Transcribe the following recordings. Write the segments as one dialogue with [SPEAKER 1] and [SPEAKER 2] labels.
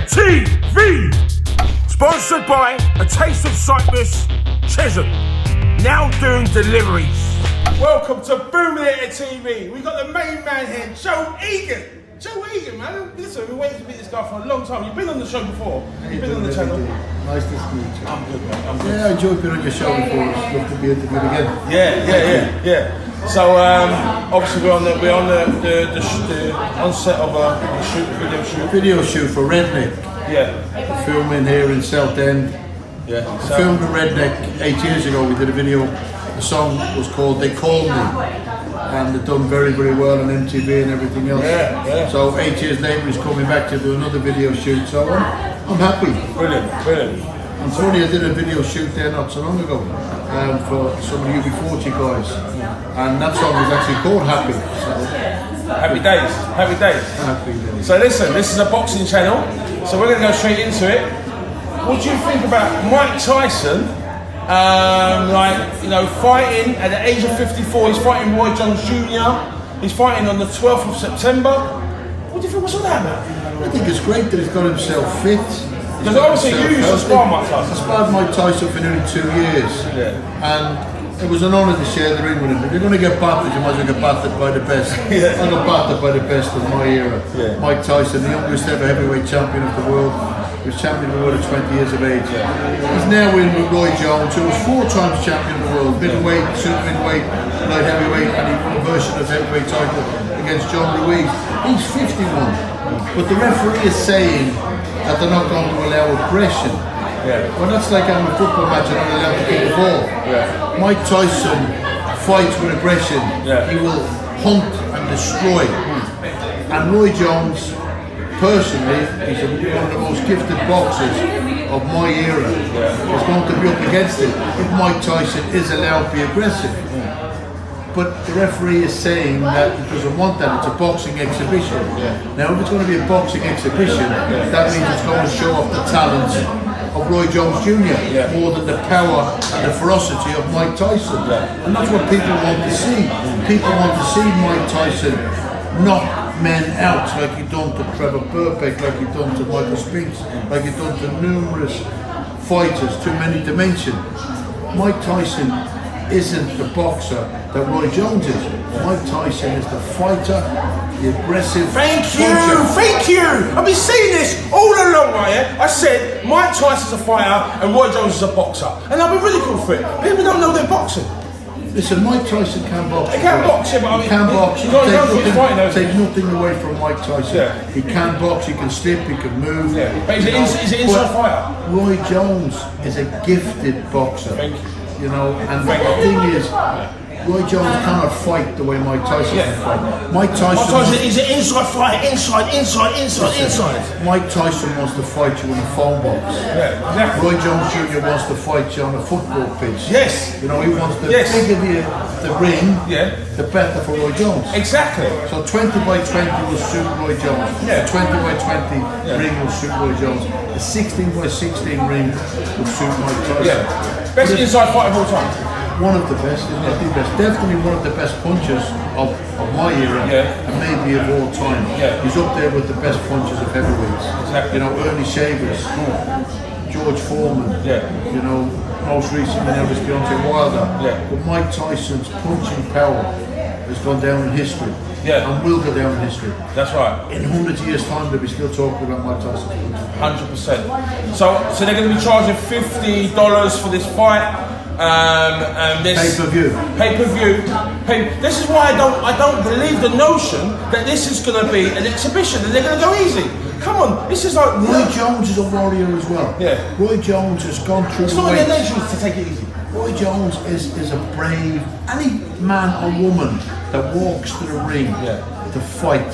[SPEAKER 1] TV. Sponsored by A Taste of Cyprus, Chisholm. Now doing deliveries. Welcome to Boom Theatre TV. We got the main man here, Joe Egan. Joe Egan, man. Listen, we've been waiting to meet this guy for a long time. You've been on the show before. You've been on the channel.
[SPEAKER 2] Nice to meet you.
[SPEAKER 1] I'm good, man. I'm good.
[SPEAKER 2] Yeah, I enjoyed being on your show before. It's good to be interviewed again.
[SPEAKER 1] Yeah. So obviously we're on the onset of a video shoot
[SPEAKER 2] For Redneck.
[SPEAKER 1] Yeah.
[SPEAKER 2] Filming here in Southend.
[SPEAKER 1] Yeah.
[SPEAKER 2] I filmed the Redneck 8 years ago. We did a video. The song was called They Called Me. And they've done very, very well on MTV and everything else.
[SPEAKER 1] Yeah.
[SPEAKER 2] So 8 years later he's coming back to do another video shoot. So I'm happy.
[SPEAKER 1] Brilliant.
[SPEAKER 2] And funny, I did a video shoot there not so long ago for some of the UB40 guys. And that song was actually called Happy. So,
[SPEAKER 1] Happy days.
[SPEAKER 2] Happy days.
[SPEAKER 1] So listen, this is a boxing channel, so we're going to go straight into it. What do you think about Mike Tyson, fighting at the age of 54? He's fighting Roy Jones Jr. He's fighting on the 12th of September. What do you think? What's all that about?
[SPEAKER 2] I think it's great that he's got himself fit.
[SPEAKER 1] Because obviously you used to spar Mike Tyson.
[SPEAKER 2] I sparred Mike Tyson for nearly 2 years.
[SPEAKER 1] Yeah.
[SPEAKER 2] And it was an honour to share the ring with him. If you're going to get battered, you might as well get battered by the best.
[SPEAKER 1] Yeah.
[SPEAKER 2] I got battered by the best of my era.
[SPEAKER 1] Yeah.
[SPEAKER 2] Mike Tyson, the youngest ever heavyweight champion of the world. He was champion of the world at 20 years of age. Yeah. He's now in with Roy Jones, who was 4 times champion of the world. Middleweight, super middleweight, light heavyweight, and he won a version of heavyweight title against John Ruiz. He's 51. But the referee is saying that they're not going to allow aggression.
[SPEAKER 1] Yeah.
[SPEAKER 2] Well, that's like having a football match and not allowed to kick the ball.
[SPEAKER 1] Yeah.
[SPEAKER 2] Mike Tyson fights with aggression.
[SPEAKER 1] Yeah.
[SPEAKER 2] He will hunt and destroy. And Roy Jones, personally, he's one of the most gifted boxers of my era.
[SPEAKER 1] Yeah.
[SPEAKER 2] He's going to be up against it if Mike Tyson is allowed to be aggressive. But the referee is saying that he doesn't want that. It's a boxing exhibition.
[SPEAKER 1] Yeah.
[SPEAKER 2] Now, if it's going to be a boxing exhibition, that means it's going to show off the talents of Roy Jones Jr. More than the power and the ferocity of Mike Tyson. And that's what people want to see. People want to see Mike Tyson knock men out like he done to Trevor Burbeck, like he done to Michael Spinks, like he done to numerous fighters, too many to mention. Mike Tyson isn't the boxer that Roy Jones is. Mike Tyson is the fighter, the aggressive
[SPEAKER 1] Thank
[SPEAKER 2] puncher.
[SPEAKER 1] you! I've been saying this all along, right? I said Mike Tyson's a fighter and Roy Jones is a boxer. And I've been ridiculed for it. People don't know they're boxing.
[SPEAKER 2] Listen, Mike Tyson can box.
[SPEAKER 1] He can box, yeah, but I mean,
[SPEAKER 2] he can box.
[SPEAKER 1] He's got
[SPEAKER 2] Take nothing away from Mike Tyson.
[SPEAKER 1] Yeah.
[SPEAKER 2] He can box, he can slip, he can move.
[SPEAKER 1] Yeah. But he's an inside fighter.
[SPEAKER 2] Roy Jones is a gifted boxer.
[SPEAKER 1] Thank you.
[SPEAKER 2] You know, and the thing is, Roy Jones cannot fight the way Mike Tyson can fight. Mike Tyson
[SPEAKER 1] is an inside fighter, inside.
[SPEAKER 2] Mike Tyson wants to fight you in a phone box.
[SPEAKER 1] Yeah, exactly.
[SPEAKER 2] Roy Jones Jr. wants to fight you on a football pitch.
[SPEAKER 1] Yes.
[SPEAKER 2] You know, he wants the bigger the ring, the better for Roy Jones.
[SPEAKER 1] Exactly.
[SPEAKER 2] So 20 by 20 will suit Roy Jones.
[SPEAKER 1] Yeah.
[SPEAKER 2] The 20 by 20 ring will suit Roy Jones. The 16 by 16 ring will suit Mike Tyson.
[SPEAKER 1] Yeah. Best inside fighter of all time.
[SPEAKER 2] One of the best, if not the best. Definitely one of the best punchers of my era, and maybe of all time.
[SPEAKER 1] Yeah.
[SPEAKER 2] He's up there with the best punchers of heavyweights.
[SPEAKER 1] Exactly.
[SPEAKER 2] You know, Ernie Shavers, George Foreman. You know, most recently now is Deontay Wilder. But Mike Tyson's punching power has gone down in history. And will go down in history.
[SPEAKER 1] That's right.
[SPEAKER 2] In 100 years' time, they'll be still talking about Mike Tyson's punching.
[SPEAKER 1] 100%. So they're going to be charging $50 for this fight. And this pay-per-view. This is why I don't believe the notion that this is going to be an exhibition and they're going to go easy. Come on, this is like
[SPEAKER 2] Roy Jones is a warrior as well. Roy Jones has gone through.
[SPEAKER 1] It's not in their nature to take it easy.
[SPEAKER 2] Roy Jones is a brave. Any man or woman that walks to the ring to fight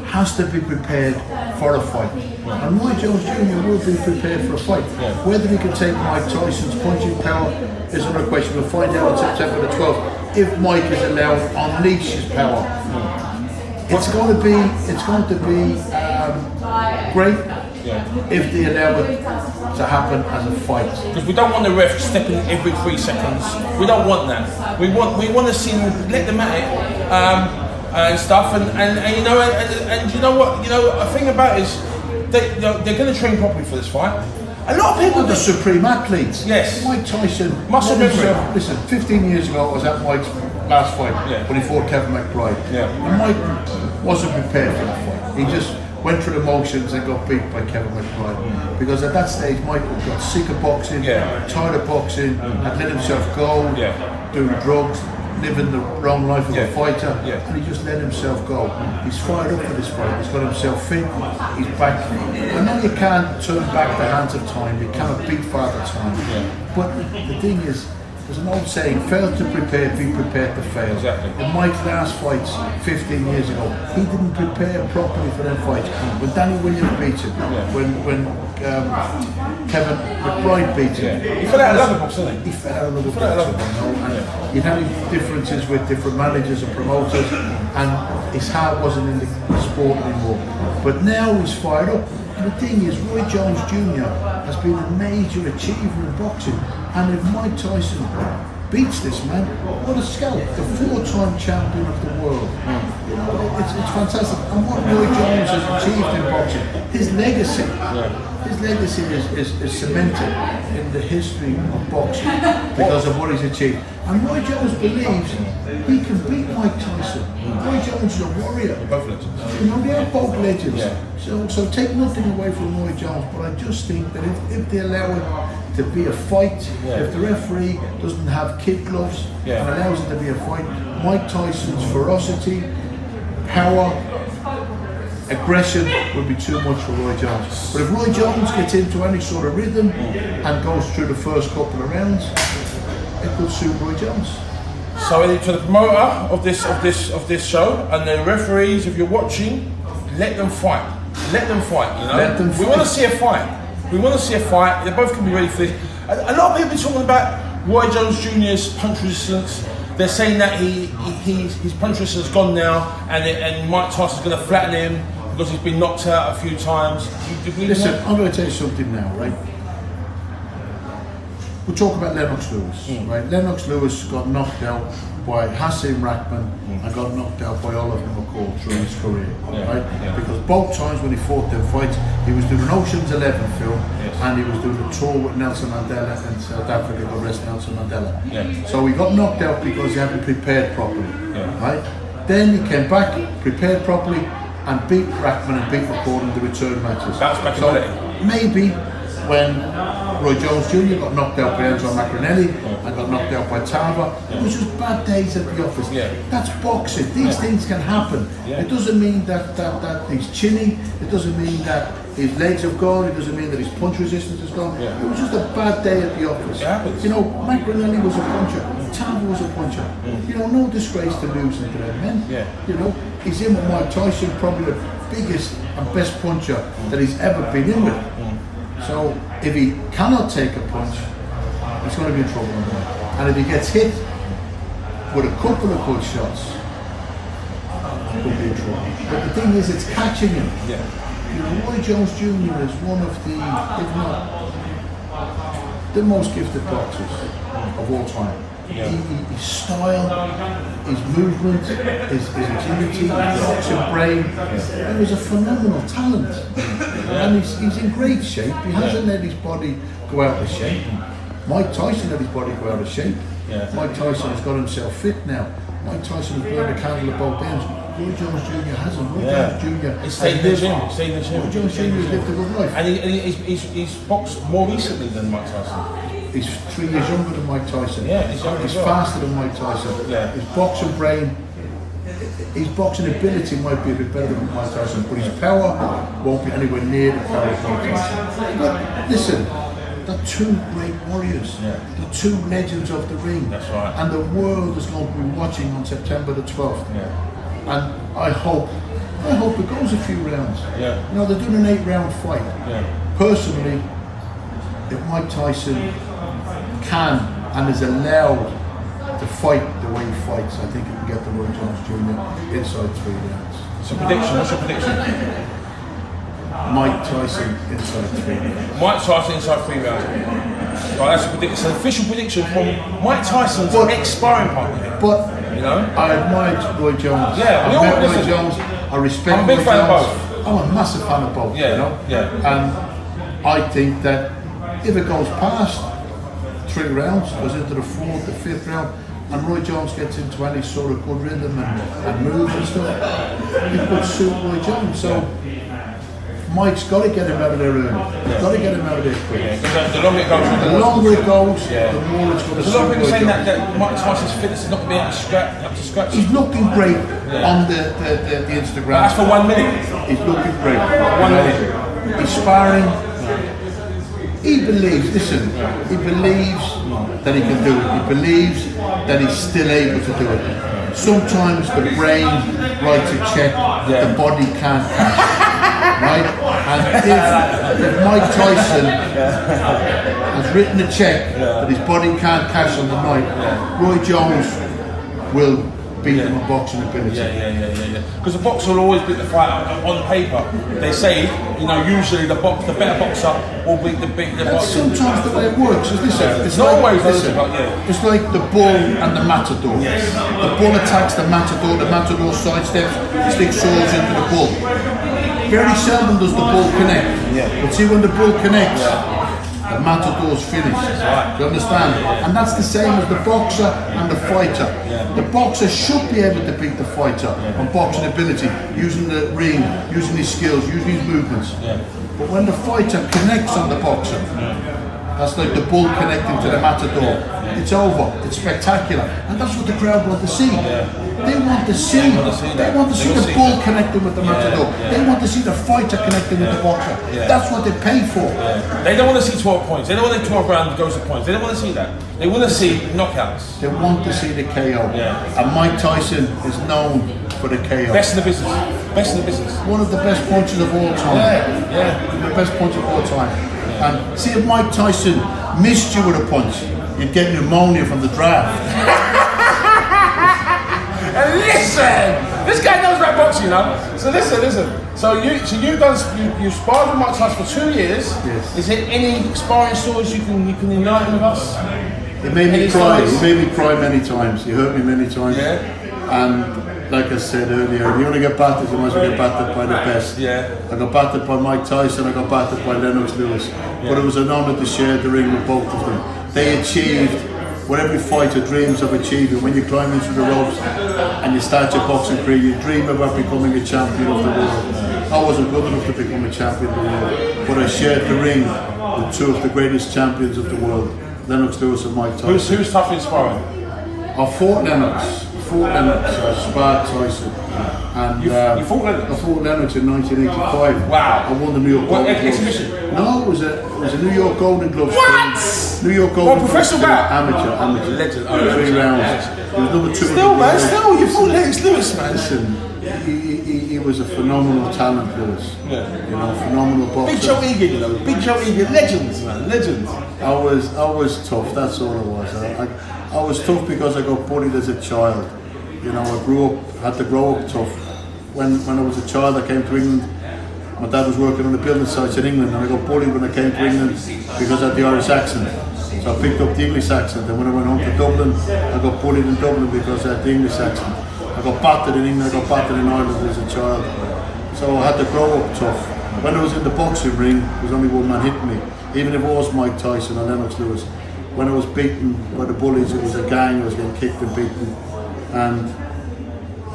[SPEAKER 2] has to be prepared for a fight. And Roy Jones Jr. will be prepared for a fight. Whether he can take Mike Tyson's punching power is another question. We'll find out on September the 12th if Mike is allowed to unleash his power. It's going to be great if they allow it to happen as a fight.
[SPEAKER 1] Because we don't want the ref stepping every 3 seconds. We don't want that. We want to see them, let them at it. And stuff, and you know what, a thing about it is they're going to train properly for this fight. A lot of people,
[SPEAKER 2] the supreme athletes.
[SPEAKER 1] Yes.
[SPEAKER 2] Mike Tyson.
[SPEAKER 1] Muscle memory.
[SPEAKER 2] Listen, 15 years ago I was at Mike's last fight when he fought Kevin McBride.
[SPEAKER 1] Yeah.
[SPEAKER 2] And Mike wasn't prepared for that fight. He just went through the motions and got beat by Kevin McBride. Because at that stage Mike got sick of boxing, tired of boxing, had let himself go, doing drugs, living the wrong life of a fighter, and he just let himself go. He's fired up for this fight, he's got himself fit, he's back. I know you can't turn back the hands of time, you cannot beat Father Time, but the thing is, there's an old saying, fail to prepare, be prepared to fail.
[SPEAKER 1] Exactly.
[SPEAKER 2] In Mike's last fights 15 years ago, he didn't prepare properly for them fights. When Danny Williams beat him, when Kevin McBride beat him,
[SPEAKER 1] he fell out of love box, didn't he?
[SPEAKER 2] He fell out of love box. You'd have differences with different managers and promoters, and his heart wasn't in the sport anymore. But now he's fired up. And the thing is, Roy Jones Jr. has been a major achiever in boxing. And if Mike Tyson beats this man, what a scout, the 4-time champion of the world. You know, it's fantastic. And what Roy Jones has achieved in boxing, his legacy is cemented in the history of boxing because of what he's achieved. And Roy Jones believes he can beat Mike Tyson. Roy Jones is a warrior.
[SPEAKER 1] Both legends.
[SPEAKER 2] You know, they are both legends. So take nothing away from Roy Jones, but I just think that if they allow it to be a fight, if the referee doesn't have kid gloves and allows it to be a fight, Mike Tyson's ferocity, power, aggression would be too much for Roy Jones. But if Roy Jones gets into any sort of rhythm and goes through the first couple of rounds, it could suit Roy Jones.
[SPEAKER 1] So for the promoter of this show and the referees, if you're watching, let them fight. Let them fight. You know,
[SPEAKER 2] let them fight.
[SPEAKER 1] We want to see a fight. We want to see a fight. They both can be ready for this. A lot of people are talking about Roy Jones Jr.'s punch resistance. They're saying that his punch resistance is gone now, and Mike Tyson's going to flatten him because he's been knocked out a few times.
[SPEAKER 2] Listen, I'm going to tell you something now, right? We'll talk about Lennox Lewis, right? Lennox Lewis got knocked out by Hasim Rahman and got knocked out by Oliver McCall through his career, right? Because both times when he fought them fights, he was doing an Ocean's 11 film and he was doing a tour with Nelson Mandela in South Africa to arrest Nelson Mandela. So he got knocked out because he hadn't prepared properly, right? Then he came back, prepared properly, and beat Rahman and beat McCall in the return matches. So maybe when Roy Jones Jr. got knocked out by Enzo Macronelli and got knocked out by Tava, it was just bad days at the office. That's boxing. These things can happen. It doesn't mean that he's chinny. It doesn't mean that his legs have gone. It doesn't mean that his punch resistance has gone. It was just a bad day at the office. You know, Macronelli was a puncher. Tava was a puncher. You know, no disgrace to losing to them men. You know, he's in with Mike Tyson, probably the biggest and best puncher that he's ever been in with. So if he cannot take a punch, he's going to be in trouble. And if he gets hit with a couple of good shots, he'll be in trouble. But the thing is, it's catching him. You know, Roy Jones Jr. is one of the, if not the most gifted boxers of all time. His style, his movement, his agility, his boxing brain, he was a phenomenal talent. And he's in great shape. He hasn't let his body go out of shape. Mike Tyson let his body go out of shape. Mike Tyson has got himself fit now. Mike Tyson has burned the candle at both ends. Roy Jones Jr. hasn't. Roy Jones Jr.
[SPEAKER 1] He's stayed in the gym.
[SPEAKER 2] Roy Jones Jr. has lived a good life.
[SPEAKER 1] And he's boxed more recently than Mike Tyson.
[SPEAKER 2] He's 3 years younger than Mike Tyson.
[SPEAKER 1] He's
[SPEAKER 2] faster than Mike Tyson. His boxing brain, his boxing ability might be a bit better than Mike Tyson, but his power won't be anywhere near the power of Mike Tyson. But listen, they're two great warriors. They're two legends of the ring.
[SPEAKER 1] That's right.
[SPEAKER 2] And the world is going to be watching on September the 12th. And I hope it goes a few rounds. You know, they're doing an 8-round fight. Personally, if Mike Tyson can and is allowed to fight the way he fights, I think he can get the Roy Jones Jr. inside 3 rounds.
[SPEAKER 1] So prediction, what's your prediction?
[SPEAKER 2] Mike Tyson inside 3 rounds.
[SPEAKER 1] Mike Tyson inside 3 rounds. Right, that's a prediction. It's an official prediction from Mike Tyson's ex-sparring partner.
[SPEAKER 2] But
[SPEAKER 1] you know,
[SPEAKER 2] I admire Roy Jones.
[SPEAKER 1] I
[SPEAKER 2] met Roy Jones. I respect
[SPEAKER 1] I'm a big
[SPEAKER 2] Roy
[SPEAKER 1] fan
[SPEAKER 2] Jones.
[SPEAKER 1] of both.
[SPEAKER 2] I'm a massive fan of both, you know? And I think that if it goes past 3 rounds, goes into the 4th, the 5th round, and Roy Jones gets into any sort of good rhythm and move and stuff, it could suit Roy Jones. So Mike's got to get him out of there early. Got to get him out of there quick.
[SPEAKER 3] The longer it goes,
[SPEAKER 2] the more it's going to suit.
[SPEAKER 3] There's a lot of people saying that Mike Tyson's fitness is not going to be up to scratch.
[SPEAKER 2] He's looking great on the Instagram.
[SPEAKER 3] That's for 1 minute.
[SPEAKER 2] He's looking great.
[SPEAKER 3] 1 minute.
[SPEAKER 2] He's sparring. He believes, listen, he believes that he can do it. He believes that he's still able to do it. Sometimes the brain writes a check, the body can't cash. Right? And if Mike Tyson has written a check that his body can't cash on the night, Roy Jones will beat him on boxing ability.
[SPEAKER 3] Because the boxer will always beat the fighter on paper. They say, you know, usually the better boxer will beat the boxer.
[SPEAKER 2] Sometimes the way it works is this. It's
[SPEAKER 3] not
[SPEAKER 2] like,
[SPEAKER 3] always.
[SPEAKER 2] It's like the bull and the matador. The bull attacks the matador sidesteps, sticks swords into the bull. Very seldom does the bull connect. But see, when the bull connects, the matador's finished. Do you understand? And that's the same as the boxer and the fighter. The boxer should be able to beat the fighter on boxing ability, using the ring, using his skills, using his movements. But when the fighter connects on the boxer, that's like the bull connecting to the matador. It's over. It's spectacular, and that's what the crowd want to see. They want to see. They want to see the bull connecting with the matador. They want to see the fighter connecting with the boxer. That's what they pay for.
[SPEAKER 3] They don't want to see 12 points. They don't want the 12 round goes to points. They don't want to see that. They want to see knockouts.
[SPEAKER 2] They want to see the KO. And Mike Tyson is known for the KO.
[SPEAKER 3] Best in the business. Best in the business.
[SPEAKER 2] One of the best punches of all time. The best punch of all time. And see, if Mike Tyson missed you with a punch, you'd get pneumonia from the draft.
[SPEAKER 3] And listen, this guy knows about boxing, you know. So listen. So you sparred with Mike Tyson for 2 years.
[SPEAKER 2] Yes.
[SPEAKER 3] Is there any sparring stories you can enlighten with us?
[SPEAKER 2] It made me cry. He made me cry many times. He hurt me many times. And like I said earlier, if you want to get battered, you must get battered by the best. I got battered by Mike Tyson. I got battered by Lennox Lewis. But it was an honour to share the ring with both of them. They achieved what every fighter dreams of achieving. When you climb into the ropes and you start your boxing career, you dream about becoming a champion of the world. I wasn't good enough to become a champion of the world, but I shared the ring with 2 of the greatest champions of the world, Lennox Lewis and Mike Tyson.
[SPEAKER 3] Who's tough in sparring?
[SPEAKER 2] I fought Lennox. I sparred Tyson. And
[SPEAKER 3] you fought Lennox?
[SPEAKER 2] I fought Lennox in 1985.
[SPEAKER 3] Wow.
[SPEAKER 2] I won the New York Golden Gloves.
[SPEAKER 3] Exhibition?
[SPEAKER 2] No, it was a New York Golden Gloves.
[SPEAKER 3] What?
[SPEAKER 2] New York Golden Gloves.
[SPEAKER 3] Professional bout?
[SPEAKER 2] Amateur.
[SPEAKER 3] Legend.
[SPEAKER 2] 3 rounds. He was number 2.
[SPEAKER 3] Still, you fought Lennox Lewis, man.
[SPEAKER 2] Listen, he was a phenomenal talent, Lewis. You know, phenomenal boxer.
[SPEAKER 3] Big Joe Egan, you know. Big Joe Egan. Legends, man. Legends.
[SPEAKER 2] I was tough. That's all it was. I was tough because I got bullied as a child. You know, I had to grow up tough. When I was a child, I came to England. My dad was working on the building sites in England, and I got bullied when I came to England because I had the Irish accent. So I picked up the English accent, and when I went home to Dublin, I got bullied in Dublin because I had the English accent. I got battered in England, I got battered in Ireland as a child. So I had to grow up tough. When I was in the boxing ring, there was only one man hitting me. Even if it was Mike Tyson or Lennox Lewis. When I was beaten by the bullies, it was a gang. I was getting kicked and beaten. And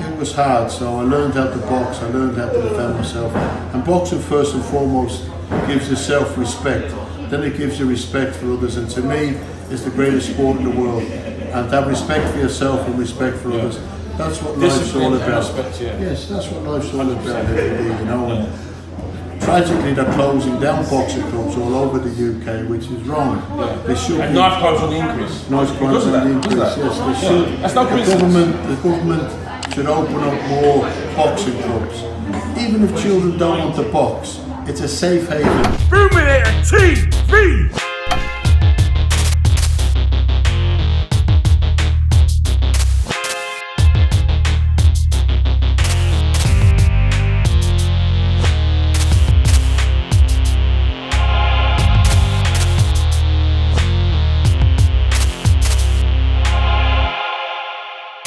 [SPEAKER 2] it was hard, so I learned how to box, I learned how to defend myself. And boxing, first and foremost, gives you self-respect. Then it gives you respect for others, and to me, it's the greatest sport in the world. And to have respect for yourself and respect for others, that's what life's all about. Yes, that's what life's all about every day, you know. And tragically, they're closing down boxing clubs all over the UK, which is wrong. They should.
[SPEAKER 3] And knife crimes on the increase.
[SPEAKER 2] Knife crimes on the increase. Yes, they should.
[SPEAKER 3] That's no coincidence.
[SPEAKER 2] The government should open up more boxing clubs. Even if children don't want to box, it's a safe haven.
[SPEAKER 1] Boom It TV!